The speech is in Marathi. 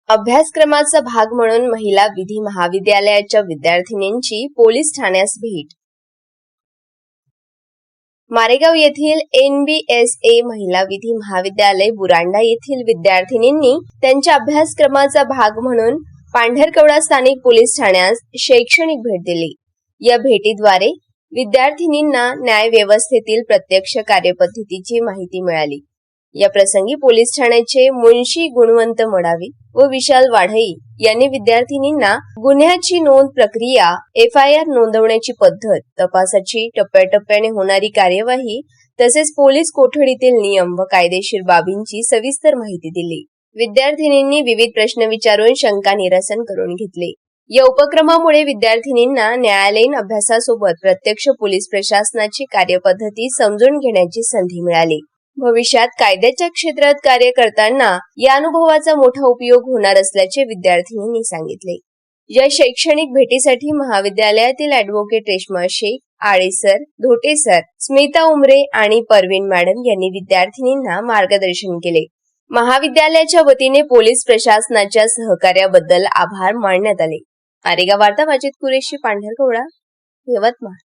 अभ्यासक्रमाचा भाग म्हणून महिला विधी महाविद्यालयाच्या विद्यार्थिनींची पोलीस ठाण्यास भेट. मारेगाव येथील NBSA महिला विधी महाविद्यालय बुरांडा येथील विद्यार्थिनींनी त्यांच्या अभ्यासक्रमाचा भाग म्हणून पांढरकवडा स्थानिक पोलीस ठाण्यास शैक्षणिक भेट दिली. या भेटीद्वारे विद्यार्थिनींना न्याय व्यवस्थेतील प्रत्यक्ष कार्यपद्धतीची माहिती मिळाली. या प्रसंगी पोलीस ठाण्याचे मुन्शी गुणवंत मडावी व विशाल वाढई यांनी विद्यार्थिनींना गुन्ह्याची नोंद प्रक्रिया, FIR नोंदवण्याची पद्धत, तपासाची टप्प्याटप्प्याने होणारी कार्यवाही तसेच पोलीस कोठडीतील नियम व कायदेशीर बाबींची सविस्तर माहिती दिली. विद्यार्थिनींनी विविध प्रश्न विचारून शंका निरसन करून घेतले. या उपक्रमामुळे विद्यार्थिनींना न्यायालयीन अभ्यासासोबत प्रत्यक्ष पोलीस प्रशासनाची कार्यपद्धती समजून घेण्याची संधी मिळाली. भविष्यात कायद्याच्या क्षेत्रात कार्य करताना या अनुभवाचा मोठा उपयोग होणार असल्याचे विद्यार्थिनींनी सांगितले. या शैक्षणिक भेटीसाठी महाविद्यालयातील ॲडव्होकेट रेश्मा शेख, आळे सर, धोटे सर, स्मिता उमरे आणि परवीन मॅडम यांनी विद्यार्थिनींना मार्गदर्शन केले. महाविद्यालयाच्या वतीने पोलीस प्रशासनाच्या सहकार्याबद्दल आभार मानण्यात आले. मारेगाव वार्ता वाचित कुरेशी, पांढरकवडा, यवतमाळ.